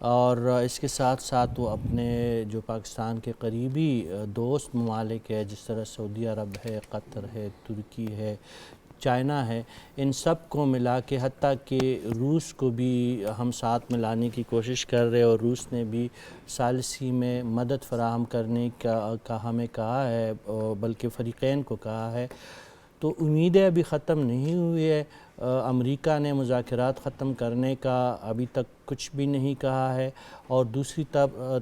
اور اس کے ساتھ ساتھ وہ اپنے جو پاکستان کے قریبی دوست ممالک ہے، جس طرح سعودی عرب ہے، قطر ہے، ترکی ہے، چائنا ہے، ان سب کو ملا کے حتیٰ کہ روس کو بھی ہم ساتھ میں لانے کی کوشش کر رہے، اور روس نے بھی ثالثی میں مدد فراہم کرنے کا ہمیں کہا ہے، بلکہ فریقین کو کہا ہے۔ تو امیدیں ابھی ختم نہیں ہوئی ہے۔ امریکہ نے مذاکرات ختم کرنے کا ابھی تک کچھ بھی نہیں کہا ہے، اور دوسری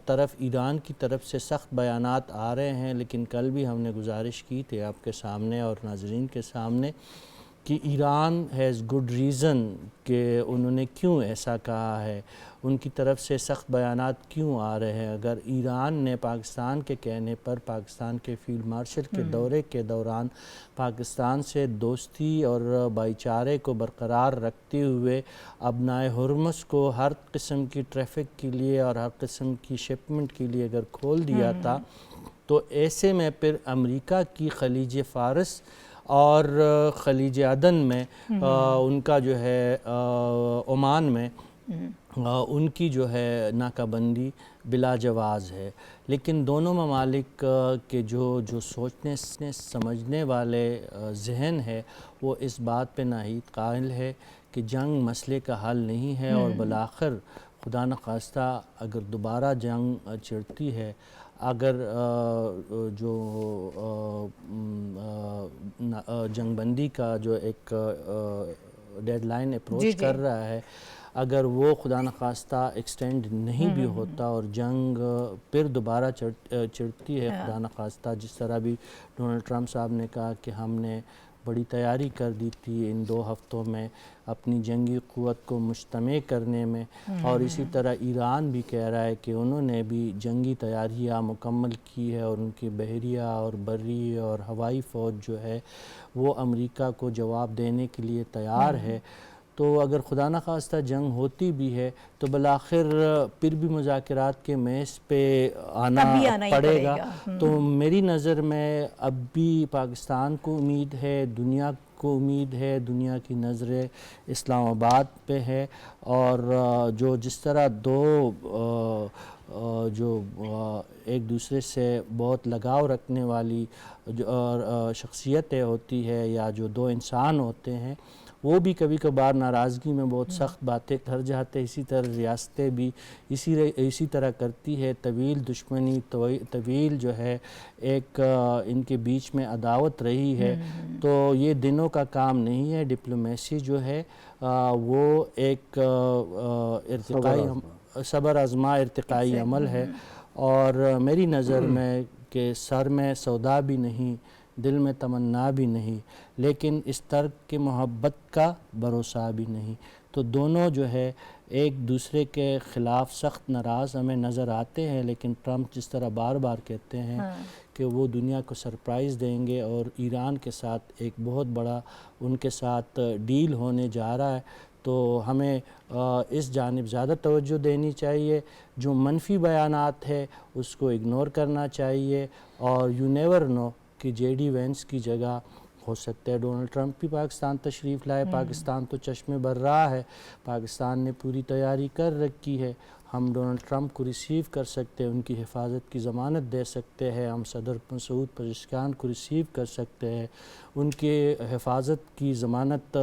طرف ایران کی طرف سے سخت بیانات آ رہے ہیں، لیکن کل بھی ہم نے گزارش کی تھی آپ کے سامنے اور ناظرین کے سامنے کہ ایران ہیز گڈ ریزن کہ انہوں نے کیوں ایسا کہا ہے، ان کی طرف سے سخت بیانات کیوں آ رہے ہیں۔ اگر ایران نے پاکستان کے کہنے پر پاکستان کے فیلڈ مارشل کے دورے کے دوران پاکستان سے دوستی اور بھائی چارے کو برقرار رکھتے ہوئے ابنائے ہرمز کو ہر قسم کی ٹریفک کے لیے اور ہر قسم کی شپمنٹ کے لیے اگر کھول دیا تھا، تو ایسے میں پھر امریکہ کی خلیج فارس اور خلیج عدن میں ان کا جو ہے عمان میں ان کی جو ہے ناکہ بندی بلا جواز ہے۔ لیکن دونوں ممالک کے جو سوچنے سمجھنے والے ذہن ہے، وہ اس بات پہ ناہید قائل ہے کہ جنگ مسئلے کا حل نہیں ہے، اور بالآخر خدا نخواستہ اگر دوبارہ جنگ چھڑتی ہے، اگر جو جنگ بندی کا جو ایک ڈیڈ لائن اپروچ کر رہا ہے، اگر وہ خدا نخواستہ ایکسٹینڈ نہیں بھی ہوتا اور جنگ پھر دوبارہ چڑھتی ہے خدا نخواستہ، جس طرح بھی ڈونلڈ ٹرمپ صاحب نے کہا کہ ہم نے بڑی تیاری کر دی تھی ان 2 ہفتوں میں اپنی جنگی قوت کو مجتمع کرنے میں، اور اسی طرح ایران بھی کہہ رہا ہے کہ انہوں نے بھی جنگی تیاریاں مکمل کی ہے، اور ان کی بحریہ اور بری اور ہوائی فوج جو ہے وہ امریکہ کو جواب دینے کے لیے تیار ہے۔ تو اگر خدا نخواستہ جنگ ہوتی بھی ہے تو بالآخر پھر بھی مذاکرات کے میز پہ آنا پڑے گا۔ تو میری نظر میں اب بھی پاکستان کو امید ہے، دنیا کو امید ہے، دنیا کی نظر اسلام آباد پہ ہے، اور جس طرح دو جو ایک دوسرے سے بہت لگاؤ رکھنے والی شخصیتیں ہوتی ہے، یا جو 2 انسان ہوتے ہیں، وہ بھی کبھی کبھار ناراضگی میں بہت سخت باتیں کر جاتے، اسی طرح ریاستیں بھی اسی طرح کرتی ہے۔ طویل دشمنی، طویل جو ہے ایک ان کے بیچ میں عداوت رہی ہے، تو یہ دنوں کا کام نہیں ہے۔ ڈپلومیسی جو ہے وہ ایک ارتقائی صبر آزما ارتقائی عمل ہے، اور میری نظر میں کہ سر میں سودا بھی نہیں، دل میں تمنا بھی نہیں، لیکن اس ترک کے محبت کا بھروسہ بھی نہیں۔ تو دونوں جو ہے ایک دوسرے کے خلاف سخت ناراض ہمیں نظر آتے ہیں، لیکن ٹرمپ جس طرح بار بار کہتے ہیں کہ وہ دنیا کو سرپرائز دیں گے، اور ایران کے ساتھ ایک بہت بڑا ان کے ساتھ ڈیل ہونے جا رہا ہے، تو ہمیں اس جانب زیادہ توجہ دینی چاہیے۔ جو منفی بیانات ہے اس کو اگنور کرنا چاہیے، اور یو نیور نو کہ جے ڈی وینس کی جگہ ہو سکتا ہے ڈونلڈ ٹرمپ بھی پاکستان تشریف لائے۔ پاکستان تو چشمے بر رہا ہے، پاکستان نے پوری تیاری کر رکھی ہے، ہم ڈونلڈ ٹرمپ کو ریسیو کر سکتے ہیں، ان کی حفاظت کی ضمانت دے سکتے ہیں، ہم صدر مسعود پزشکیان کو ریسیو کر سکتے ہیں، ان کے حفاظت کی ضمانت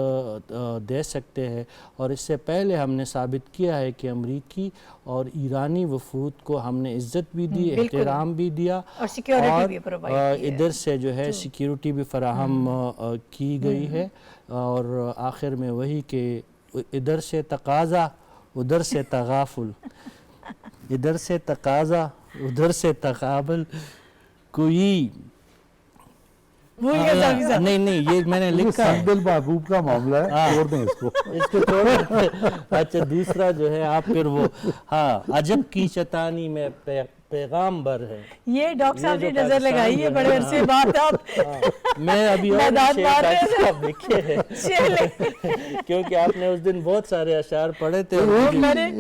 دے سکتے ہیں، اور اس سے پہلے ہم نے ثابت کیا ہے کہ امریکی اور ایرانی وفود کو ہم نے عزت بھی دی، احترام بھی دیا، اور ادھر سے جو ہے سیکیورٹی بھی فراہم کی گئی ہے، اور آخر میں وہی کہ ادھر سے تقاضا ادھر سے تغافل، ادھر سے تقاضا ادھر سے تقابل، کوئی نہیں یہ میں نے لکھا ہے، دل محبوب کا معاملہ ہے، چھوڑ دیں اس کو چھوڑ دیں۔ اچھا دوسرا جو ہے آپ پھر وہ عجب کی شیطانی میں پیغام بر ہے. یہ ڈاکٹر صاحب نے جو نظر لگائی ہے بڑے عرصے بعد آپ میں ابھی اور میدان مار رہے شعر صاحب لکھے ہیں کیونکہ آپ نے اس دن بہت سارے اشعار پڑھے تھے.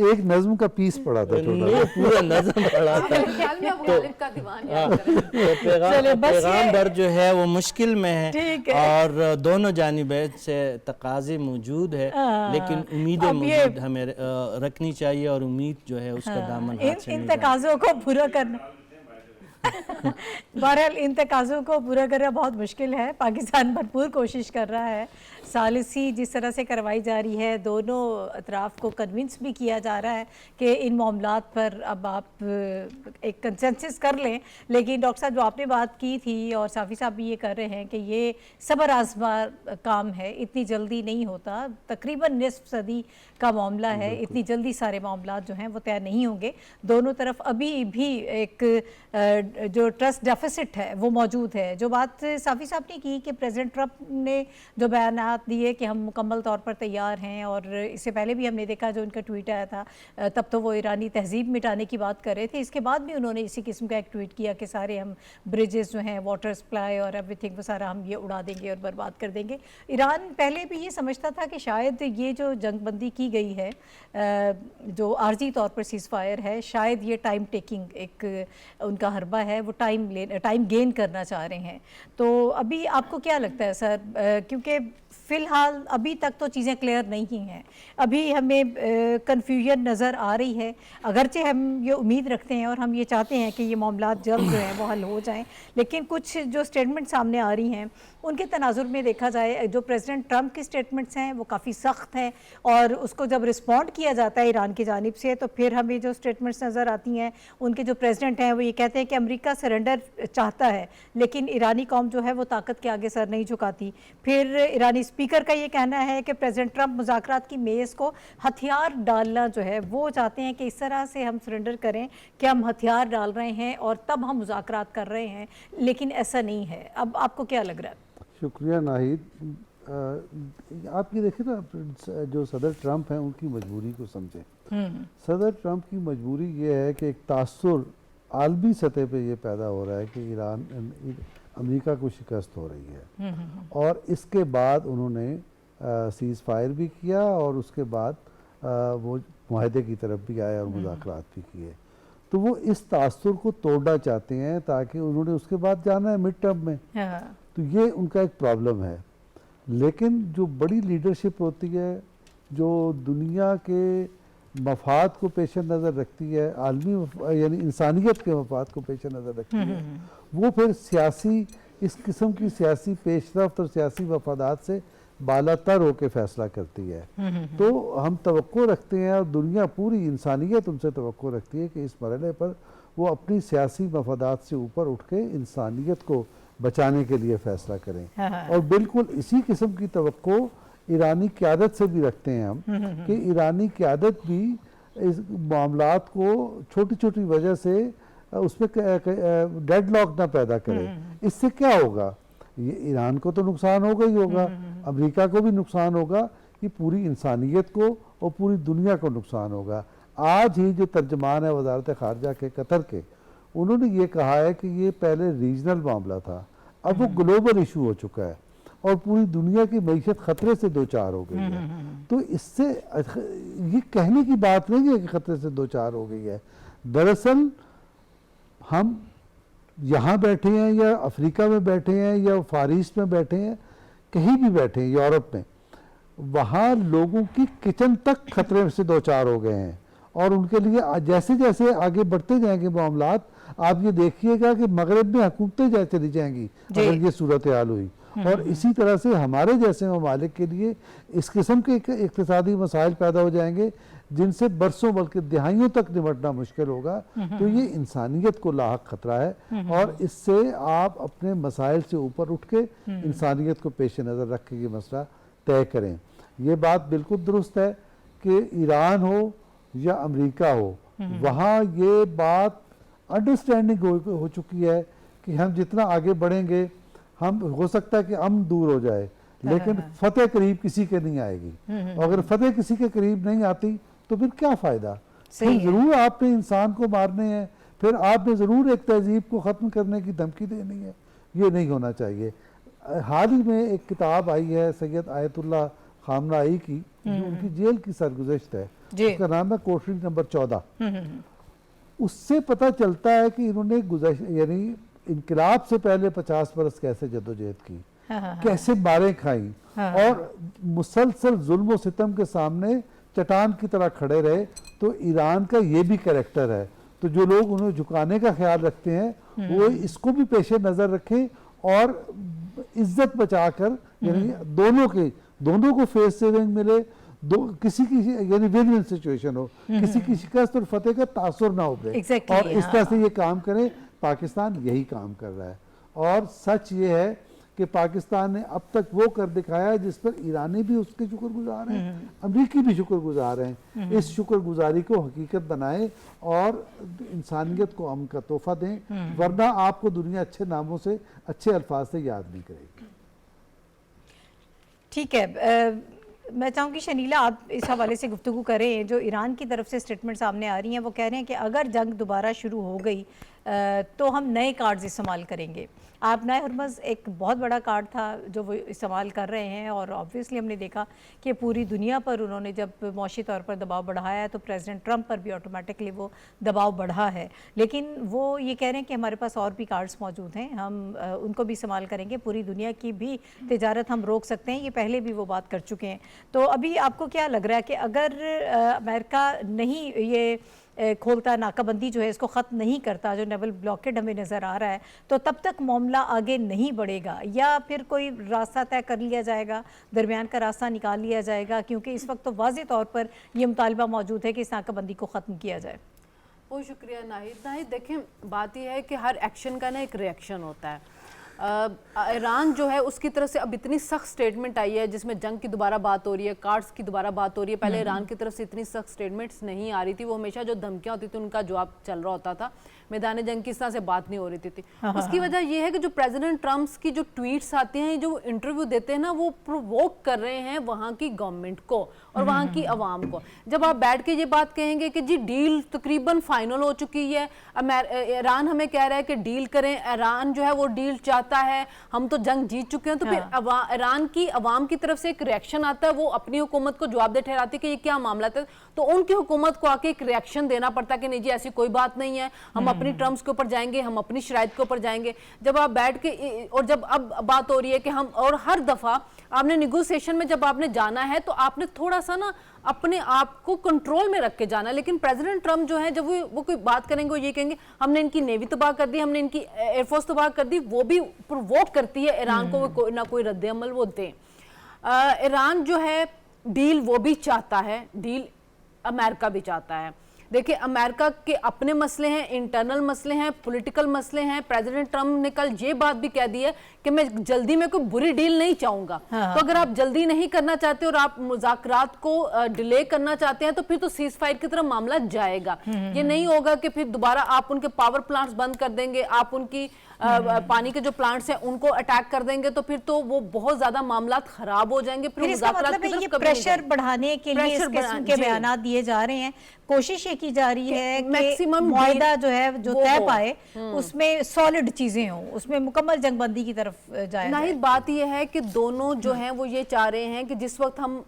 ایک نظم کا پیس پڑھا تھا نہیں پورا نظم پڑھا تھا. خیال میں ابو غالب کا دیوان یاد کریں. چلے بس پیغام بر جو ہے وہ مشکل میں ہے ٹھیک ہے. اور دونوں جانبین سے تقاضے موجود ہے لیکن امیدیں موجود ہمیں رکھنی چاہیے اور امید جو ہے اس کا دامن ہاتھ سے ان نہیں جانا. تقاضوں کو پورا کرنا بہرحال ان تقاضوں کو پورا کرنا بہت مشکل ہے. پاکستان بھرپور کوشش کر رہا ہے. ثالثی جس طرح سے کروائی جا رہی ہے دونوں اطراف کو کنونس بھی کیا جا رہا ہے کہ ان معاملات پر اب آپ ایک کنسنسس کر لیں. لیکن ڈاکٹر صاحب جو آپ نے بات کی تھی اور صافی صاحب بھی یہ کر رہے ہیں کہ یہ صبر آزما کام ہے, اتنی جلدی نہیں ہوتا. تقریباً نصف صدی کا معاملہ ہے, اتنی جلدی سارے معاملات جو ہیں وہ طے نہیں ہوں گے. دونوں طرف ابھی بھی ایک جو ٹرسٹ ڈیفیسٹ ہے وہ موجود ہے. جو بات صافی صاحب نے کی کہ پریزیڈنٹ ٹرمپ نے جو بیانات دیے کہ ہم مکمل طور پر تیار ہیں, اور اس سے پہلے بھی ہم نے دیکھا جو ان کا ٹویٹ آیا تھا تب تو وہ ایرانی تہذیب مٹانے کی بات کر رہے تھے, اس کے بعد بھی انہوں نے اسی قسم کا ایک ٹویٹ کیا کہ سارے ہم بریجز جو ہیں واٹر سپلائی اور ایوری تھنگ وہ سارا ہم یہ اڑا دیں گے اور برباد کر دیں گے. ایران پہلے بھی یہ سمجھتا تھا کہ شاید یہ جو جنگ بندی کی گئی ہے جو عارضی طور پر سیز فائر ہے شاید یہ ٹائم ٹیکنگ ایک ان کا حربہ ہے, وہ ٹائم گین کرنا چاہ رہے ہیں. تو ابھی آپ کو کیا لگتا ہے سر, کیونکہ فی الحال ابھی تک تو چیزیں کلیئر نہیں ہیں, ابھی ہمیں کنفیوژن نظر آ رہی ہے, اگرچہ ہم یہ امید رکھتے ہیں اور ہم یہ چاہتے ہیں کہ یہ معاملات جلد جو ہیں وہ حل ہو جائیں, لیکن کچھ جو سٹیٹمنٹ سامنے آ رہی ہیں ان کے تناظر میں دیکھا جائے جو پریزیڈنٹ ٹرمپ کی سٹیٹمنٹس ہیں وہ کافی سخت ہیں, اور اس کو جب رسپونڈ کیا جاتا ہے ایران کی جانب سے تو پھر ہمیں جو سٹیٹمنٹس نظر آتی ہیں ان کے جو پریزیڈنٹ ہیں وہ یہ کہتے ہیں کہ امریکہ سرنڈر چاہتا ہے لیکن ایرانی قوم جو ہے وہ طاقت کے آگے سر نہیں جھکاتی. پھر ایرانی اسپیکر کا یہ کہنا ہے کہ پریزیڈنٹ ٹرمپ مذاکرات کی میز کو ہتھیار ڈالنا جو ہے وہ چاہتے ہیں کہ اس طرح سے ہم سرنڈر کریں کہ ہم ہتھیار ڈال رہے ہیں اور تب ہم مذاکرات کر رہے ہیں, لیکن ایسا نہیں ہے. اب آپ کو کیا لگ رہا ہے؟ شکریہ ناہید. آپ یہ دیکھیں نا جو صدر ٹرمپ ہیں ان کی مجبوری کو سمجھیں. صدر ٹرمپ کی مجبوری یہ ہے کہ ایک تاثر عالمی سطح پہ یہ پیدا ہو رہا ہے کہ ایران امریکہ کو شکست ہو رہی ہے, اور اس کے بعد انہوں نے سیز فائر بھی کیا اور اس کے بعد وہ معاہدے کی طرف بھی آئے اور مذاکرات بھی کیے. تو وہ اس تاثر کو توڑنا چاہتے ہیں تاکہ انہوں نے اس کے بعد جانا ہے مڈ ٹرم میں. تو یہ ان کا ایک پرابلم ہے. لیکن جو بڑی لیڈرشپ ہوتی ہے جو دنیا کے مفاد کو پیش نظر رکھتی ہے, عالمی یعنی انسانیت کے مفاد کو پیش نظر رکھتی ہے, وہ پھر سیاسی اس قسم کی سیاسی پیش رفت اور سیاسی مفادات سے بالا تر ہو کے فیصلہ کرتی ہے. تو ہم توقع رکھتے ہیں اور دنیا پوری انسانیت ان سے توقع رکھتی ہے کہ اس مرحلے پر وہ اپنی سیاسی مفادات سے اوپر اٹھ کے انسانیت کو بچانے کے لیے فیصلہ کریں. اور بالکل اسی قسم کی توقع ایرانی قیادت سے بھی رکھتے ہیں ہم کہ ایرانی قیادت بھی اس معاملات کو چھوٹی چھوٹی وجہ سے اس میں ڈیڈ لاک نہ پیدا کرے. اس سے کیا ہوگا, یہ ایران کو تو نقصان ہوگا ہی ہوگا, امریکہ کو بھی نقصان ہوگا, یہ پوری انسانیت کو اور پوری دنیا کو نقصان ہوگا. آج ہی جو ترجمان ہے وزارت خارجہ کے قطر کے, انہوں نے یہ کہا ہے کہ یہ پہلے ریجنل معاملہ تھا, اب وہ گلوبل ایشو ہو چکا ہے اور پوری دنیا کی معیشت خطرے سے دوچار ہو گئی ہے. تو اس سے یہ کہنے کی بات نہیں ہے کہ خطرے سے دوچار ہو گئی ہے. دراصل ہم یہاں بیٹھے ہیں یا افریقہ میں بیٹھے ہیں یا فار ایسٹ میں بیٹھے ہیں, کہیں بھی بیٹھے ہیں یورپ میں, وہاں لوگوں کی کچن تک خطرے سے دوچار ہو گئے ہیں. اور ان کے لیے جیسے جیسے آگے بڑھتے جائیں گے معاملات, آپ یہ دیکھیے گا کہ مغرب میں حکومتیں چلی جائیں گی اگر یہ صورتحال ہوئی. اور اسی طرح سے ہمارے جیسے ممالک کے لیے اس قسم کے اقتصادی مسائل پیدا ہو جائیں گے جن سے برسوں بلکہ دہائیوں تک نمٹنا مشکل ہوگا. تو یہ انسانیت کو لاحق خطرہ ہے, اور اس سے آپ اپنے مسائل سے اوپر اٹھ کے انسانیت کو پیش نظر رکھ کے یہ مسئلہ طے کریں. یہ بات بالکل درست ہے کہ ایران ہو یا امریکہ ہو, وہاں یہ بات انڈرسٹینڈنگ ہو چکی ہے کہ ہم جتنا آگے بڑھیں گے ہم ہو سکتا ہے کہ امن دور ہو جائے لیکن فتح قریب کسی کے نہیں آئے گی. اور اگر فتح کسی کے قریب نہیں آتی تو پھر کیا فائدہ. ضرور آپ نے انسان کو مارنے ہیں, پھر آپ نے ضرور ایک تہذیب کو ختم کرنے کی دھمکی دینی ہے، یہ نہیں ہونا چاہیے۔ حال ہی میں ایک کتاب آئی ہے سید آیت اللہ خامنہ کی، جو ان کی جیل کی سرگزشت ہے، اس کا نام ہے کوٹری نمبر 14۔ اس سے پتہ چلتا ہے کہ انہوں نے یعنی انقلاب سے پہلے 50 برس کیسے جدوجہد کی، کیسے ماریں کھائیں، اور مسلسل ظلم و ستم کے سامنے چٹان کی طرح کھڑے رہے۔ تو ایران کا یہ بھی کریکٹر ہے، تو جو لوگ انہیں جھکانے کا خیال رکھتے ہیں وہ اس کو بھی پیش نظر رکھیں اور عزت بچا کر، یعنی دونوں کو فیس سیونگ ملے، کسی کی یعنی ون ون سچویشن ہو، کسی کی شکست اور فتح کا تاثر نہ ابھرے، اور اس طرح سے یہ کام کریں۔ پاکستان یہی کام کر رہا ہے، اور سچ یہ ہے کہ پاکستان نے اب تک وہ کر دکھایا ہے جس پر ایرانی بھی اس کے شکر گزار ہیں، امریکی بھی شکر گزار ہیں۔ اس شکر گزاری کو حقیقت بنائیں اور انسانیت کو امن کا تحفہ دیں، ورنہ آپ کو دنیا اچھے ناموں سے، اچھے الفاظ سے یاد نہیں کرے گی۔ ٹھیک ہے، میں چاہوں گی شنیلا آپ اس حوالے سے گفتگو کریں۔ جو ایران کی طرف سے سٹیٹمنٹ سامنے آ رہی ہیں وہ کہہ رہے ہیں کہ اگر جنگ دوبارہ شروع ہو گئی تو ہم نئے کارڈز استعمال کریں گے۔ آبنائے ہرمز ایک بہت بڑا کارڈ تھا جو وہ استعمال کر رہے ہیں، اور آبویسلی ہم نے دیکھا کہ پوری دنیا پر انہوں نے جب معاشی طور پر دباؤ بڑھایا ہے تو پریزیڈنٹ ٹرمپ پر بھی آٹومیٹکلی وہ دباؤ بڑھا ہے، لیکن وہ یہ کہہ رہے ہیں کہ ہمارے پاس اور بھی کارڈز موجود ہیں، ہم ان کو بھی استعمال کریں گے، پوری دنیا کی بھی تجارت ہم روک سکتے ہیں۔ یہ پہلے بھی وہ بات کر چکے ہیں۔ تو ابھی آپ کو کیا لگ رہا ہے کہ اگر امریکہ نہیں یہ کھولتا، ناکہ بندی جو ہے اس کو ختم نہیں کرتا، جو نیول بلاکیڈ ہمیں نظر آ رہا ہے، تو تب تک معاملہ آگے نہیں بڑھے گا، یا پھر کوئی راستہ طے کر لیا جائے گا، درمیان کا راستہ نکال لیا جائے گا؟ کیونکہ اس وقت تو واضح طور پر یہ مطالبہ موجود ہے کہ اس ناکہ بندی کو ختم کیا جائے۔ بہت شکریہ ناہید۔ ناہید دیکھیں، بات یہ ہے کہ ہر ایکشن کا نا ایک ریئیکشن ہوتا ہے۔ ایران جو ہے اس کی طرف سے اب اتنی سخت سٹیٹمنٹ آئی ہے جس میں جنگ کی دوبارہ بات ہو رہی ہے، کارڈز کی دوبارہ بات ہو رہی ہے۔ پہلے ایران کی طرف سے اتنی سخت سٹیٹمنٹس نہیں آ رہی تھی، وہ ہمیشہ جو دھمکیاں ہوتی تھی ان کا جواب چل رہا ہوتا تھا، میدان جنگ کی اس طرح سے بات نہیں ہو رہی تھی۔ اس کی وجہ یہ ہے کہ جو پریزیڈنٹ ٹرمپس کی جو ٹویٹس آتے ہیں، جو انٹرویو دیتے ہیں نا، وہ پروووک کر رہے ہیں وہاں کی گورنمنٹ کو اور وہاں کی عوام کو۔ جب آپ بیٹھ کے یہ بات کہیں گے کہ جی ڈیل تقریباً فائنل ہو چکی ہے، ایران ہمیں کہہ رہا ہے کہ ڈیل کریں، ایران جو ہے وہ ڈیل چاہتا ہے، ہم تو جنگ جیت چکے ہیں، تو پھر ایران کی عوام کی طرف سے ایک ریئیکشن آتا ہے، وہ اپنی حکومت کو جواب دہ ٹھہراتی ہے کہ یہ کیا معاملہ تھا، تو ان کی حکومت کو آ کے ایک ریئیکشن دینا پڑتا ہے کہ نہیں جی ایسی کوئی بات نہیں ہے، ہم اپنی ٹرمز کے اوپر جائیں گے، ہم اپنی شرائط کے اوپر جائیں گے۔ جب آپ بیٹھ کے، اور جب اب بات ہو رہی ہے کہ ہم، اور ہر دفعہ آپ نے نیگوسیشن میں جب آپ نے جانا ہے تو آپ نے تھوڑا سا نا اپنے آپ کو کنٹرول میں رکھ کے جانا ہے، لیکن پریزیڈنٹ ٹرمپ جو ہے جب وہ کوئی بات کریں گے وہ یہ کہیں گے ہم نے ان کی نیوی تباہ کر دی، ہم نے ان کی ایئر فورس تباہ کر دی، وہ بھی پروووک کرتی ہے ایران کو وہ نہ کوئی رد عمل وہ دیں۔ ایران جو ہے ڈیل وہ بھی چاہتا ہے، ڈیل امریکہ بھی چاہتا ہے۔ دیکھیں امریکہ کے اپنے مسئلے ہیں، انٹرنل مسئلے ہیں، پولیٹیکل مسئلے ہیں۔ پریزیڈنٹ ٹرمپ نے کل یہ بات بھی کہہ دی ہے کہ میں جلدی میں کوئی بری ڈیل نہیں چاہوں گا، تو اگر آپ جلدی نہیں کرنا چاہتے اور آپ مذاکرات کو ڈیلے کرنا چاہتے ہیں تو پھر تو سیز فائر کی طرف معاملہ جائے گا۔ یہ نہیں ہوگا کہ پھر دوبارہ آپ ان کے پاور پلانٹس بند کر دیں گے، آپ ان کی پانی کے جو پلانٹس ہیں ان کو اٹیک کر دیں گے، تو پھر تو وہ بہت زیادہ معاملات خراب ہو جائیں گے۔ پھر اس کا مطلب ہے یہ پریشر بڑھانے کے لیے اس قسم کے بیانات دیے جا رہے ہیں، کوشش یہ کی جا رہی ہے کہ معاہدہ جو ہے جو طے پائے اس میں سالڈ چیزیں ہوں، اس میں مکمل جنگ بندی کی طرف جائے۔ نہیں، بات یہ ہے کہ دونوں جو ہیں وہ یہ چاہ رہے ہیں کہ جس وقت ہم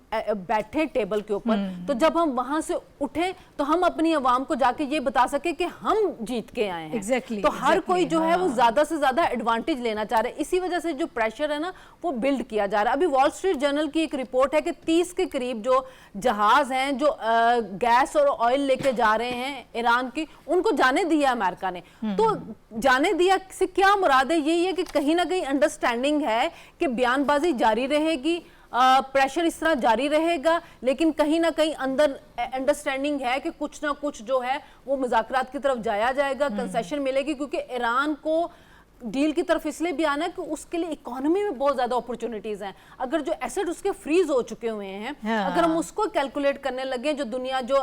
بیٹھے ٹیبل کے اوپر، تو جب ہم وہاں سے اٹھیں تو ہم اپنی عوام کو جا کے یہ بتا سکیں کہ ہم جیت کے آئے ہیں۔ تو ہر کوئی جو ہے وہ زیادہ سے زیادہ ایڈوانٹیج لینا چاہ رہے ہیں، اسی وجہ سے جو پریشر ہے نا وہ بلڈ کیا جا رہا ہے۔ ابھی وال سٹریٹ جرنل کی ایک رپورٹ ہے کہ 30 کے قریب جو جہاز ہیں جو گیس اور آئل لے کے جا رہے ہیں ایران کی، ان کو جانے دیا امریکہ نے۔ تو جانے دیا سے کیا مراد ہے؟ یہی ہے کہ کہیں نہ کہیں انڈرسٹینڈنگ ہے کہ بیان بازی جاری رہے گی، پریشر اس طرح جاری رہے گا، لیکن کہیں نہ کہیں اندر انڈرسٹینڈنگ ہے کہ کچھ نہ کچھ جو ہے وہ مذاکرات کی طرف جایا جائے گا، کنسیشن ملے گی، کیونکہ ایران کو ڈیل کی طرف اس لیے بھی آنا ہے کہ اس کے لیے اکانومی میں بہت زیادہ اپورچونٹیز ہیں۔ اگر جو ایسٹ اس کے فریز ہو چکے ہوئے ہیں، اگر ہم اس کو کیلکولیٹ کرنے لگے، جو دنیا جو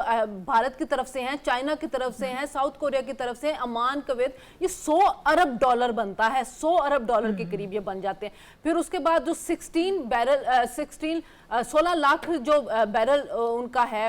بھارت کی طرف سے ہیں، چائنا کی طرف سے ہیں، ساؤتھ کوریا کی طرف سے، عمان، کویت، یہ $100 ارب بنتا ہے، $100 ارب کے قریب یہ بن جاتے ہیں۔ پھر اس کے بعد جو 16 لاکھ جو بیرل ان کا ہے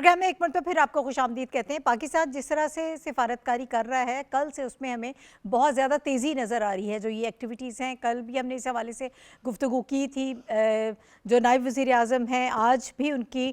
پروگرام میں ایک مرتبہ پھر آپ کو خوش آمدید کہتے ہیں. پاکستان جس طرح سے سفارتکاری کر رہا ہے کل سے اس میں ہمیں بہت زیادہ تیزی نظر آ رہی ہے. جو یہ ایکٹیویٹیز ہیں کل بھی ہم نے اس حوالے سے گفتگو کی تھی. جو نائب وزیر اعظم ہیں آج بھی ان کی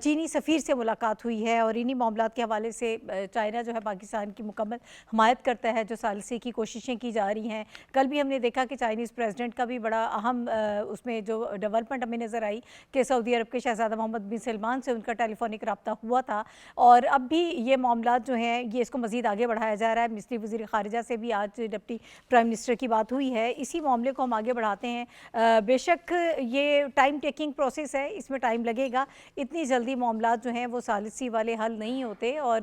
چینی سفیر سے ملاقات ہوئی ہے اور انہی معاملات کے حوالے سے چائنا جو ہے پاکستان کی مکمل حمایت کرتا ہے جو ثالثی کی کوششیں کی جا رہی ہیں. کل بھی ہم نے دیکھا کہ چائنیز پریزیڈنٹ کا بھی بڑا اہم اس میں جو ڈیولپمنٹ ہمیں نظر آئی کہ سعودی عرب کے شہزادہ محمد بن سلمان سے ان کا ٹیلی فونک رابطہ ہوا تھا اور اب بھی یہ معاملات جو ہیں یہ اس کو مزید آگے بڑھایا جا رہا ہے. مصری وزیر خارجہ سے بھی آج ڈپٹی پرائم منسٹر کی بات ہوئی ہے. اسی معاملے کو ہم آگے بڑھاتے ہیں. بے شک یہ ٹائم ٹیکنگ پروسیس ہے, اس میں ٹائم لگے گا. اتنی جلدی معاملات جو ہیں وہ ثالثی والے حل نہیں ہوتے اور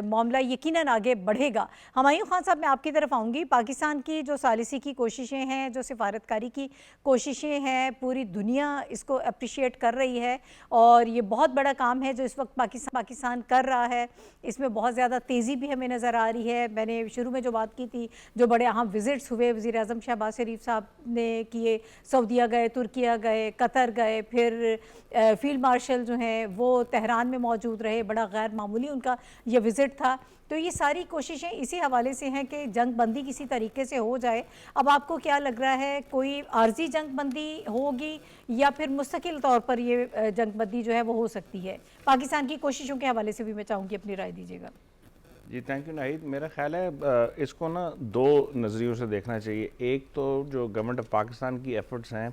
معاملہ یقیناً آگے بڑھے گا. ہمایوں خان صاحب میں آپ کی طرف آؤں گی. پاکستان کی جو ثالثی کی کوششیں ہیں جو سفارتکاری کی کوششیں ہیں پوری دنیا اس کو اپریشیٹ کر رہی ہے اور یہ بہت بڑا کام ہے جو اس وقت پاکستان کر رہا ہے. اس میں بہت زیادہ تیزی بھی ہمیں نظر آ رہی ہے. میں نے شروع میں جو بات کی تھی جو بڑے اہم وزٹس ہوئے وزیر اعظم شہباز شریف صاحب نے کیے, سعودیہ گئے, ترکیہ گئے, قطر گئے, پھر فیلڈ مارشل جو ہیں وہ تہران میں موجود رہے, بڑا غیر معمولی ان کا یہ وزٹ تھا. تو یہ ساری کوششیں اسی حوالے سے ہیں کہ جنگ بندی کسی طریقے سے ہو جائے. اب آپ کو کیا لگ رہا ہے کوئی عارضی جنگ بندی ہوگی یا پھر مستقل طور پر یہ جنگ بندی جو ہے وہ ہو سکتی ہے؟ پاکستان کی کوششوں کے حوالے سے بھی میں چاہوں گی اپنی رائے دیجیے گا. جی تھینک یو ناہید. میرا خیال ہے اس کو نا دو نظریوں سے دیکھنا چاہیے. ایک تو جو گورنمنٹ آف پاکستان کی ایفرٹس ہیں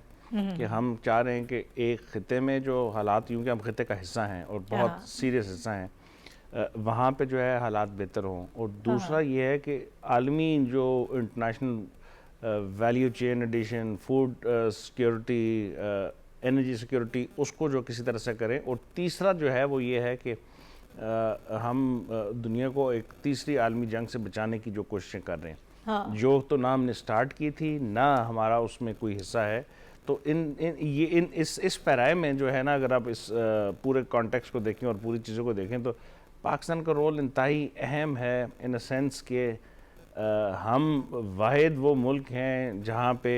کہ ہم چاہ رہے ہیں کہ ایک خطے میں جو حالات یوں کہ ہم خطے کا حصہ ہیں اور بہت سیریس حصہ ہیں وہاں پہ جو ہے حالات بہتر ہوں. اور دوسرا یہ ہے کہ عالمی جو international value chain addition, food security, energy security, اس کو جو کسی طرح سے کریں. اور تیسرا جو ہے وہ یہ ہے کہ ہم دنیا کو ایک تیسری عالمی جنگ سے بچانے کی جو کوششیں کر رہے ہیں جو تو نہ ہم نے سٹارٹ کی تھی نہ ہمارا اس میں کوئی حصہ ہے. تو اس پیرائے میں جو ہے نا اگر آپ اس پورے کانٹیکس کو دیکھیں اور پوری چیزوں کو دیکھیں تو پاکستان کا رول انتہائی اہم ہے ان اے سینس کہ ہم واحد وہ ملک ہیں جہاں پہ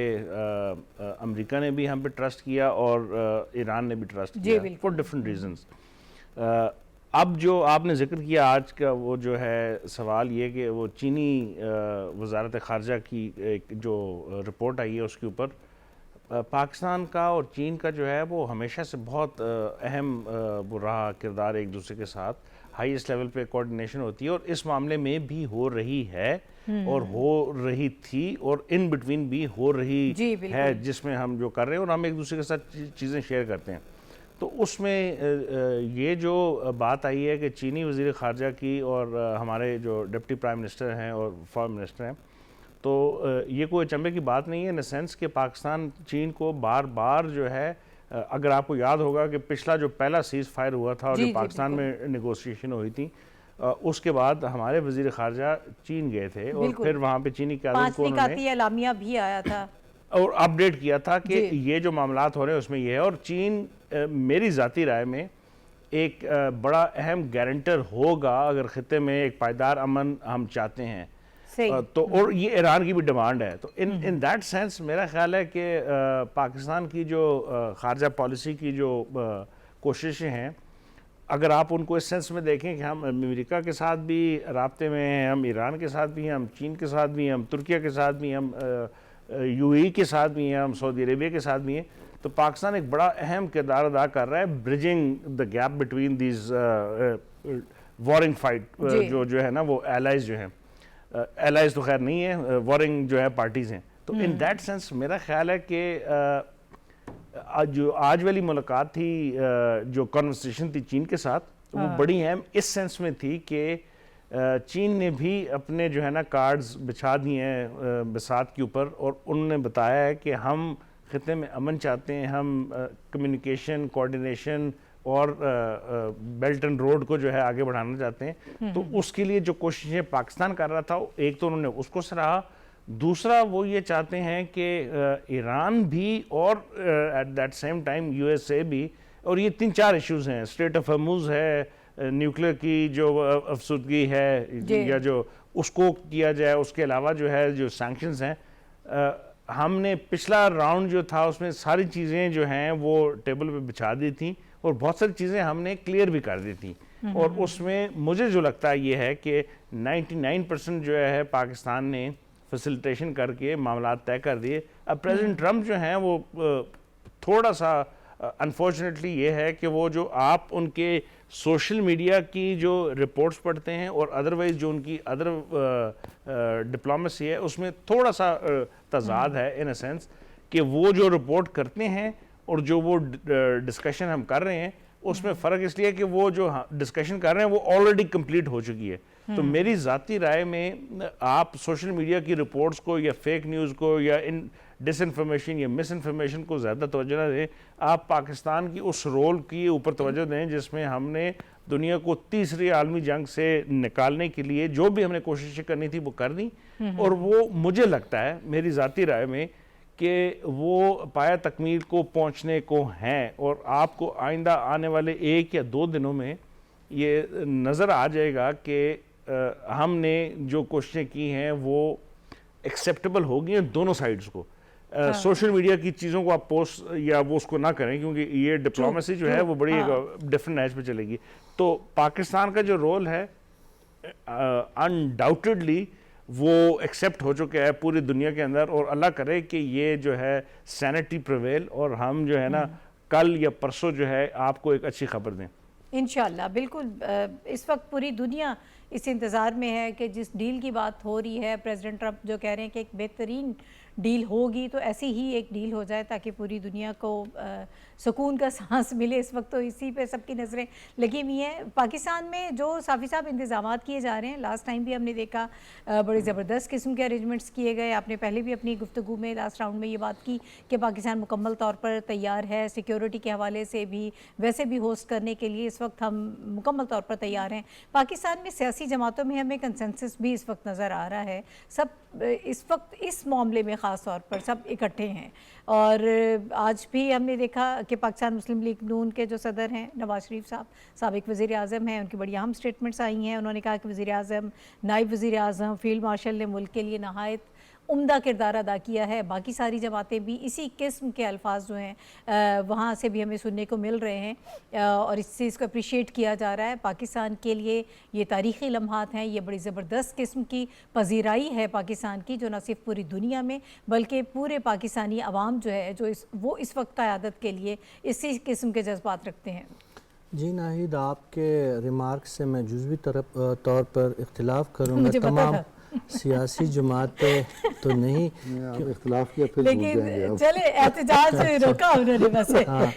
امریکہ نے بھی ہم پہ ٹرسٹ کیا اور ایران نے بھی ٹرسٹ کیا فور ڈفرنٹ ریزنز. اب جو آپ نے ذکر کیا آج کا وہ جو ہے سوال یہ کہ وہ چینی وزارت خارجہ کی ایک جو رپورٹ آئی ہے اس کے اوپر پاکستان کا اور چین کا جو ہے وہ ہمیشہ سے بہت اہم وہ رہا کردار ایک دوسرے کے ساتھ. ہائیسٹ لیول پہ کوارڈینیشن ہوتی ہے اور اس معاملے میں بھی ہو رہی ہے اور ہو رہی تھی اور ان بٹوین بھی ہو رہی ہے جس میں ہم جو کر رہے ہیں اور ہم ایک دوسرے کے ساتھ چیزیں شیئر کرتے ہیں. تو اس میں یہ جو بات آئی ہے کہ چینی وزیر خارجہ کی اور ہمارے جو ڈپٹی پرائم منسٹر ہیں اور فارم منسٹر ہیں تو یہ کوئی اچنبھے کی بات نہیں ہے ان سینس کہ پاکستان چین کو بار بار جو ہے اگر آپ کو یاد ہوگا کہ پچھلا جو پہلا سیز فائر ہوا تھا اور جو پاکستان میں نیگوشیشن ہوئی تھی اس کے بعد ہمارے وزیر خارجہ چین گئے تھے اور پھر وہاں پہ چینی قیادت کو انہوں نے اعلامیہ بھی آیا تھا اور اپڈیٹ کیا تھا کہ یہ جو معاملات ہو رہے ہیں اس میں یہ ہے. اور چین میری ذاتی رائے میں ایک بڑا اہم گارنٹر ہوگا اگر خطے میں ایک پائیدار امن ہم چاہتے ہیں تو اور یہ ایران کی بھی ڈیمانڈ ہے. تو ان دیٹ سینس میرا خیال ہے کہ پاکستان کی جو خارجہ پالیسی کی جو کوششیں ہیں اگر آپ ان کو اس سینس میں دیکھیں کہ ہم امریکہ کے ساتھ بھی رابطے میں ہیں, ہم ایران کے ساتھ بھی ہیں, ہم چین کے ساتھ بھی ہیں, ہم ترکیہ کے ساتھ بھی ہیں, ہم یو اے کے ساتھ بھی ہیں, ہم سعودی عربیہ کے ساتھ بھی ہیں, تو پاکستان ایک بڑا اہم کردار ادا کر رہا ہے bridging the gap between these warring fight جو ہے نا وہ ایلائز جو ہیں, ایلائز تو خیر نہیں ہے, وارنگ جو ہے پارٹیز ہیں. تو ان دیٹ سینس میرا خیال ہے کہ جو آج والی ملاقات تھی جو کنورسیشن تھی چین کے ساتھ وہ بڑی اہم اس سینس میں تھی کہ چین نے بھی اپنے جو ہے نا کارڈز بچھا دیے ہیں بساط کے اوپر اور انہوں نے بتایا ہے کہ ہم خطے میں امن چاہتے ہیں, ہم کمیونیکیشن کوارڈینیشن اور بیلٹ اینڈ روڈ کو جو ہے آگے بڑھانا چاہتے ہیں. تو اس کے لیے جو کوششیں پاکستان کر رہا تھا ایک تو انہوں نے اس کو سراہا, دوسرا وہ یہ چاہتے ہیں کہ ایران بھی اور at that same time U S A بھی, اور یہ 3-4 ایشوز ہیں, اسٹریٹ آف ہارموز ہے, نیوکلیر کی جو افسردگی ہے یا جو اس کو کیا جائے, اس کے علاوہ جو ہے جو سینکشنز ہیں ہم نے پچھلا راؤنڈ جو تھا اس میں ساری چیزیں جو ہیں وہ ٹیبل پہ بچھا دی تھیں اور بہت ساری چیزیں ہم نے کلیئر بھی کر دی تھیں، اور اس میں مجھے جو لگتا ہے یہ ہے کہ 99% جو ہے پاکستان نے فیسیلیٹیشن کر کے معاملات طے کر دیے. اب پریزیڈنٹ ٹرمپ جو ہیں وہ تھوڑا سا انفارچونیٹلی یہ ہے کہ وہ جو آپ ان کے سوشل میڈیا کی جو رپورٹس پڑھتے ہیں اور ادروائز جو ان کی ادر ڈپلومیسی ہے اس میں تھوڑا سا تضاد ہے ان اے سینس کہ وہ جو رپورٹ کرتے ہیں اور جو وہ ڈسکشن ہم کر رہے ہیں اس میں فرق اس لیے کہ وہ جو ڈسکشن کر رہے ہیں وہ آلریڈی کمپلیٹ ہو چکی ہے. تو میری ذاتی رائے میں آپ سوشل میڈیا کی رپورٹس کو یا فیک نیوز کو یا ڈس انفارمیشن یا مس انفارمیشن کو زیادہ توجہ نہ دیں. آپ پاکستان کی اس رول کی اوپر توجہ دیں جس میں ہم نے دنیا کو تیسری عالمی جنگ سے نکالنے کے لیے جو بھی ہم نے کوششیں کرنی تھی وہ کر دیں, اور وہ مجھے لگتا ہے میری ذاتی رائے میں کہ وہ پایہ تکمیل کو پہنچنے کو ہیں, اور آپ کو آئندہ آنے والے 1 یا 2 دنوں میں یہ نظر آ جائے گا کہ ہم نے جو کوششیں کی ہیں وہ ایکسیپٹیبل ہوگی ہیں دونوں سائیڈز کو. سوشل میڈیا کی چیزوں کو آپ پوسٹ یا وہ اس کو نہ کریں کیونکہ یہ ڈپلومیسی جو ہے وہ بڑی ڈفرنٹ ایج پہ چلے گی. تو پاکستان کا جو رول ہے انڈاؤٹڈلی وہ ایکسیپٹ ہو چکا ہے پوری دنیا کے اندر, اور اللہ کرے کہ یہ جو ہے سینٹی پریویل اور ہم جو ہے نا کل یا پرسوں جو ہے آپ کو ایک اچھی خبر دیں انشاءاللہ. بالکل اس وقت پوری دنیا اس انتظار میں ہے کہ جس ڈیل کی بات ہو رہی ہے, پریزیڈنٹ ٹرمپ جو کہہ رہے ہیں کہ ایک بہترین ڈیل ہوگی, تو ایسی ہی ایک ڈیل ہو جائے تاکہ پوری دنیا کو سکون کا سانس ملے. اس وقت تو اسی پہ سب کی نظریں لگی ہوئی ہیں. پاکستان میں جو صافی صاحب انتظامات کیے جا رہے ہیں, لاسٹ ٹائم بھی ہم نے دیکھا بڑے زبردست قسم کے ارینجمنٹس کیے گئے. آپ نے پہلے بھی اپنی گفتگو میں لاسٹ راؤنڈ میں یہ بات کی کہ پاکستان مکمل طور پر تیار ہے, سیکیورٹی کے حوالے سے بھی ویسے بھی ہوسٹ کرنے کے لیے اس وقت ہم مکمل طور پر تیار ہیں. پاکستان میں سیاسی جماعتوں میں ہمیں کنسنسس بھی اس وقت نظر آ رہا ہے, سب اس وقت اس معاملے میں خاص طور پر سب اکٹھے ہیں. اور آج بھی ہم نے دیکھا کہ پاکستان مسلم لیگ نون کے جو صدر ہیں نواز شریف صاحب, سابق وزیر اعظم ہیں, ان کی بڑی اہم سٹیٹمنٹس آئی ہیں. انہوں نے کہا کہ وزیر اعظم, نائب وزیر اعظم, فیلڈ مارشل نے ملک کے لیے نہایت عمدہ کردار ادا کیا ہے. باقی ساری جماعتیں بھی اسی قسم کے الفاظ جو ہیں وہاں سے بھی ہمیں سننے کو مل رہے ہیں, اور اس چیز کو اپریشیٹ کیا جا رہا ہے. پاکستان کے لیے یہ تاریخی لمحات ہیں, یہ بڑی زبردست قسم کی پذیرائی ہے پاکستان کی, جو نہ صرف پوری دنیا میں بلکہ پورے پاکستانی عوام جو ہے وہ اس وقت قیادت کے لیے اسی قسم کے جذبات رکھتے ہیں. جی ناہید, آپ کے ریمارکس سے میں جزوی طور پر اختلاف کروں گا. تمام سیاسی جماعتیں تو نہیں, اختلاف کیا پھر لیکن چلے احتجاج روکا انہوں نے, بس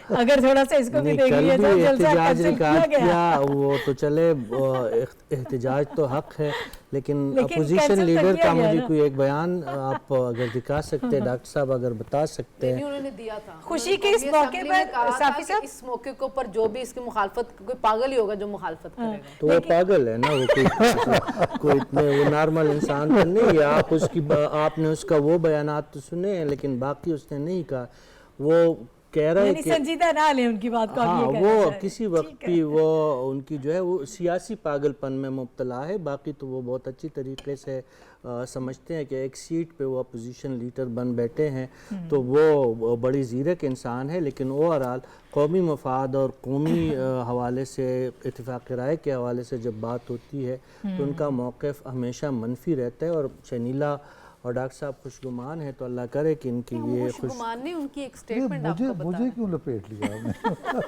اگر تھوڑا سا اس کو بھی دیکھ لیا کل بھی احتجاج ریکارڈ کیا, وہ تو چلے احتجاج تو حق ہے, لیکن اپوزیشن لیڈر کا مجھے کوئی ایک بیان آپ اگر دکھا سکتے, ڈاکٹر صاحب اگر بتا سکتے ہیں. انہوں نے دیا تھا خوشی کے اس موقع پر صافی صاحب, اس موقع کے اوپر جو بھی اس کی مخالفت, کوئی پاگل ہی ہوگا جو مخالفت کرے گا. تو وہ پاگل ہے نا, وہ کوئی اتنے وہ نارمل انسان تو نہیں ہے. آپ نے اس کا وہ بیانات تو سنے ہیں لیکن باقی اس نے نہیں کہا. وہ کہہ رہا ہے کہ سنجیدہ نہ لیں ان کی بات کو. ہاں, وہ کسی وقت بھی وہ ان کی جو ہے وہ سیاسی پاگل پن میں مبتلا ہے. باقی تو وہ بہت اچھی طریقے سے سمجھتے ہیں کہ ایک سیٹ پہ وہ اپوزیشن لیڈر بن بیٹھے ہیں, تو وہ بڑی زیرک انسان ہے. لیکن اوورآل قومی مفاد اور قومی حوالے سے, اتفاق رائے کے حوالے سے جب بات ہوتی ہے تو ان کا موقف ہمیشہ منفی رہتا ہے. اور شنیلا اور ڈاکٹر صاحب خوشگمان ہے, تو اللہ کرے کہ ان کی یہ خوشگمان نہیں, ان کی ایک سٹیٹمنٹ آپ کو بتا. مجھے کیوں لپیٹ لیا آپ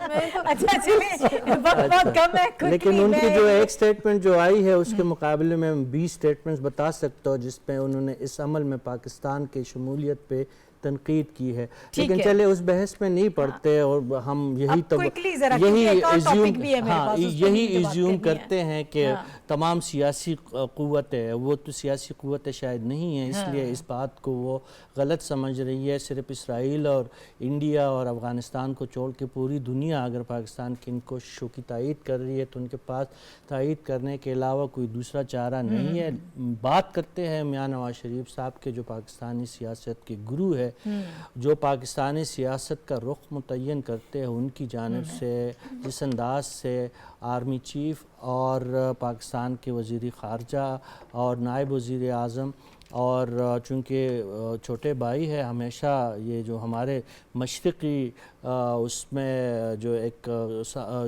نے؟ اچھا چلیں, بہت کم ہے. لیکن ان کی جو ایک سٹیٹمنٹ جو آئی ہے اس کے مقابلے میں 20 سٹیٹمنٹس بتا سکتا ہوں جس پہ انہوں نے اس عمل میں پاکستان کی شمولیت پہ تنقید کی ہے. لیکن چلے اس بحث میں نہیں پڑھتے, اور ہم یہی ایزیوم کرتے ہیں کہ تمام سیاسی قوت ہے, وہ تو سیاسی قوت شاید نہیں ہے, اس لیے اس بات کو وہ غلط سمجھ رہی ہے. صرف اسرائیل اور انڈیا اور افغانستان کو چھوڑ کے پوری دنیا اگر پاکستان کی ان کوششوں کی تائید کر رہی ہے تو ان کے پاس تائید کرنے کے علاوہ کوئی دوسرا چارہ نہیں ہے. بات کرتے ہیں میاں نواز شریف صاحب کے, جو پاکستانی سیاست کے گرو ہے, جو پاکستانی سیاست کا رخ متعین کرتے ہیں, ان کی جانب سے جس انداز سے آرمی چیف اور پاکستان کے وزیر خارجہ اور نائب وزیر اعظم اور چونکہ چھوٹے بھائی ہے ہمیشہ یہ جو ہمارے مشرقی اس میں جو ایک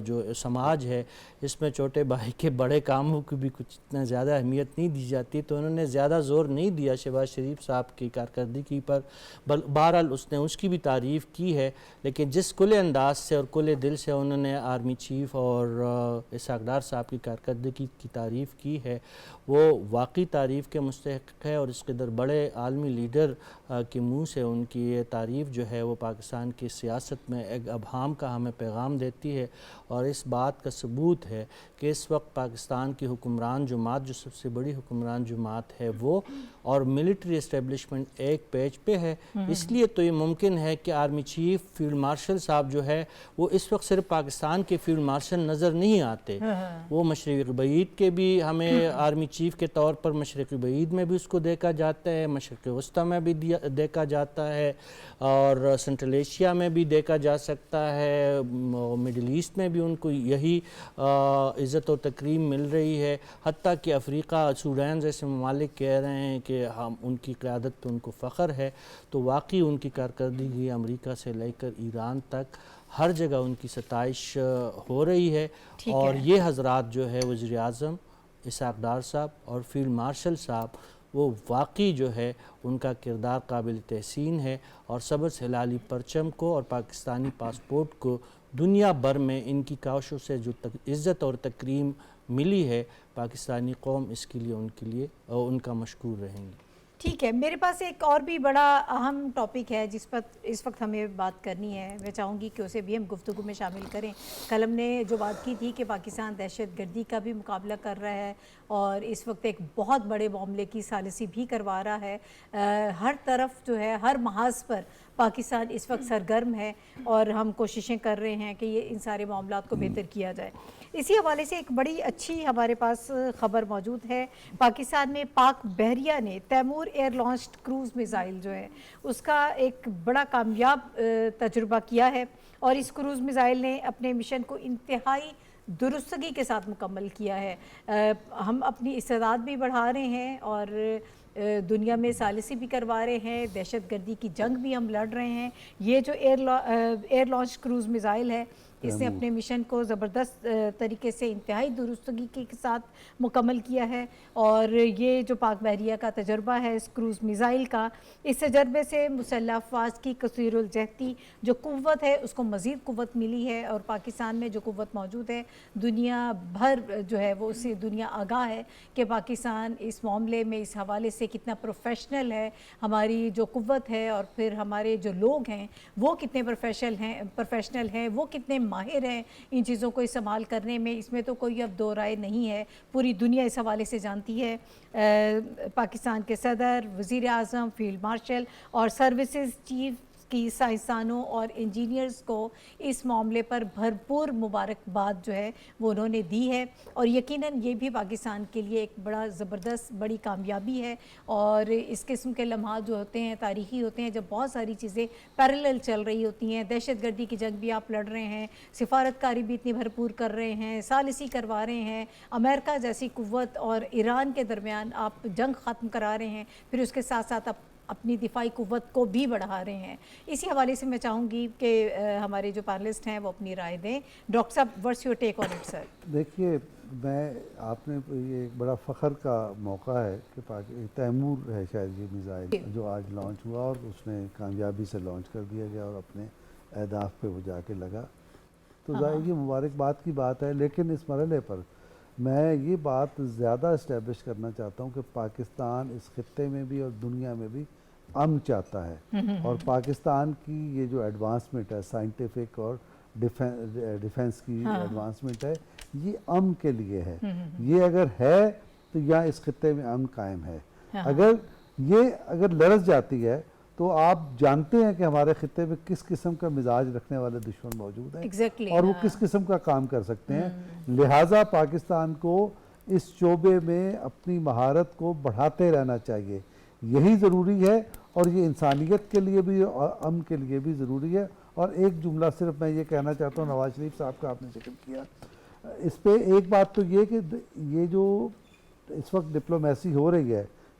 جو سماج ہے اس میں چھوٹے بھائی کے بڑے کاموں کی بھی کچھ اتنا زیادہ اہمیت نہیں دی جاتی، تو انہوں نے زیادہ زور نہیں دیا شہباز شریف صاحب کی کارکردگی پر، بہرحال اس نے اس کی بھی تعریف کی ہے، لیکن جس کھلے انداز سے اور کھلے دل سے انہوں نے آرمی چیف اور اسحاق ڈار صاحب کی کارکردگی کی تعریف کی ہے وہ واقعی تعریف کے مستحق ہے، اور اس قدر بڑے عالمی لیڈر کے منہ سے ان کی یہ تعریف جو ہے وہ پاکستان کی سیاست میں ایک ابہام کا ہمیں پیغام دیتی ہے، اور اس بات کا ثبوت ہے کہ اس وقت پاکستان کی حکمران جماعت جو سب سے بڑی حکمران جماعت ہے وہ اور ملٹری اسٹیبلشمنٹ ایک پیج پہ ہے۔ اس لیے تو یہ ممکن ہے کہ آرمی چیف فیلڈ مارشل صاحب جو ہے وہ اس وقت صرف پاکستان کے فیلڈ مارشل نظر نہیں آتے، وہ مشرقی بعید کے بھی ہمیں آرمی چیف کے طور پر مشرقی بعید میں بھی اس کو دیکھا جاتا ہے، مشرق وسطی میں بھی دیکھا جاتا ہے، اور سنٹرل ایشیا میں بھی دیکھا جا سکتا ہے، مڈل ایسٹ میں بھی ان کو یہی عزت و تکریم مل رہی ہے، حتیٰ کہ افریقہ سوڈان جیسے ممالک کہہ رہے ہیں کہ ہم ان کی قیادت پہ ان کو فخر ہے، تو واقعی ان کی کارکردگی امریکہ سے لے کر ایران تک ہر جگہ ان کی ستائش ہو رہی ہے، اور یہ حضرات جو ہے وزیر اعظم اسحاق ڈار صاحب اور فیلڈ مارشل صاحب وہ واقعی جو ہے ان کا کردار قابل تحسین ہے، اور سبز ہلالی پرچم کو اور پاکستانی پاسپورٹ کو دنیا بھر میں ان کی کاوشوں سے جو عزت اور تکریم ملی ہے، پاکستانی قوم اس کے لیے ان کا مشکور رہیں گی۔ ٹھیک ہے، میرے پاس ایک اور بھی بڑا اہم ٹاپک ہے جس پر اس وقت ہمیں بات کرنی ہے، میں چاہوں گی کہ اسے بھی ہم گفتگو میں شامل کریں۔ کل ہم نے جو بات کی تھی کہ پاکستان دہشت گردی کا بھی مقابلہ کر رہا ہے اور اس وقت ایک بہت بڑے معاملے کی ثالثی بھی کروا رہا ہے، ہر طرف جو ہے ہر محاذ پر پاکستان اس وقت سرگرم ہے اور ہم کوششیں کر رہے ہیں کہ یہ ان سارے معاملات کو بہتر کیا جائے۔ اسی حوالے سے ایک بڑی اچھی ہمارے پاس خبر موجود ہے، پاکستان میں پاک بحریہ نے Taimur air launched cruise missile جو ہے اس کا ایک بڑا کامیاب تجربہ کیا ہے، اور اس کروز میزائل نے اپنے مشن کو انتہائی درستگی کے ساتھ مکمل کیا ہے۔ ہم اپنی استعداد بھی بڑھا رہے ہیں اور دنیا میں ثالثی بھی کروا رہے ہیں، دہشت گردی کی جنگ بھی ہم لڑ رہے ہیں۔ یہ جو ایئر لانچ کروز میزائل ہے اس نے اپنے مشن کو زبردست طریقے سے انتہائی درستگی کے ساتھ مکمل کیا ہے، اور یہ جو پاک بحریہ کا تجربہ ہے اس کروز میزائل کا، اس تجربے سے مسلح افواج کی کثیر الجہتی جو قوت ہے اس کو مزید قوت ملی ہے، اور پاکستان میں جو قوت موجود ہے دنیا بھر جو ہے وہ اسے دنیا آگاہ ہے کہ پاکستان اس معاملے میں اس حوالے سے کتنا پروفیشنل ہے، ہماری جو قوت ہے اور پھر ہمارے جو لوگ ہیں وہ کتنے پروفیشنل ہیں، وہ کتنے ماہر ہیں ان چیزوں کو استعمال کرنے میں، اس میں تو کوئی اب دو رائے نہیں ہے، پوری دنیا اس حوالے سے جانتی ہے۔ پاکستان کے صدر، وزیر اعظم، فیلڈ مارشل اور سروسز چیف کی سائنسدانوں اور انجینئرز کو اس معاملے پر بھرپور مبارکباد جو ہے وہ انہوں نے دی ہے، اور یقیناً یہ بھی پاکستان کے لیے ایک بڑا زبردست بڑی کامیابی ہے، اور اس قسم کے لمحات جو ہوتے ہیں تاریخی ہوتے ہیں جب بہت ساری چیزیں پیرالل چل رہی ہوتی ہیں، دہشت گردی کی جنگ بھی آپ لڑ رہے ہیں، سفارتکاری بھی اتنی بھرپور کر رہے ہیں، ثالثی کروا رہے ہیں، امریکہ جیسی قوت اور ایران کے درمیان آپ جنگ ختم کرا رہے ہیں، پھر اس کے ساتھ ساتھ آپ اپنی دفاعی قوت کو بھی بڑھا رہے ہیں۔ اسی حوالے سے میں چاہوں گی کہ ہمارے جو پینلسٹ ہیں وہ اپنی رائے دیں۔ ڈاکٹر صاحب what's your take on it سر؟ دیکھیے، آپ نے یہ ایک بڑا فخر کا موقع ہے کہ تیمور ہے شاید یہ میزائل جو آج لانچ ہوا، اور اس نے کامیابی سے لانچ کر دیا گیا اور اپنے اہداف پہ وہ جا کے لگا، تو ظاہر یہ مبارکباد کی بات ہے، لیکن اس مرحلے پر میں یہ بات زیادہ اسٹیبلش کرنا چاہتا ہوں کہ پاکستان اس خطے میں بھی اور دنیا میں بھی امن چاہتا ہے، اور پاکستان کی یہ جو ایڈوانسمنٹ ہے سائنٹیفک اور ڈیفنس کی ایڈوانسمنٹ ہے یہ امن کے لیے ہے، یہ اگر ہے تو یہاں اس خطے میں امن قائم ہے۔ اگر لرز جاتی ہے تو آپ جانتے ہیں کہ ہمارے خطے میں کس قسم کا مزاج رکھنے والے دشمن موجود ہیں اور وہ کس قسم کا کام کر سکتے ہیں، لہٰذا پاکستان کو اس شعبے میں اپنی مہارت کو بڑھاتے رہنا چاہیے، یہی ضروری ہے، اور یہ انسانیت کے لیے بھی اور امن کے لیے بھی ضروری ہے۔ اور ایک جملہ صرف میں یہ کہنا چاہتا ہوں، نواز شریف صاحب کا آپ نے ذکر کیا، اس پہ ایک بات تو یہ کہ یہ جو اس وقت ڈپلومیسی ہو رہی ہے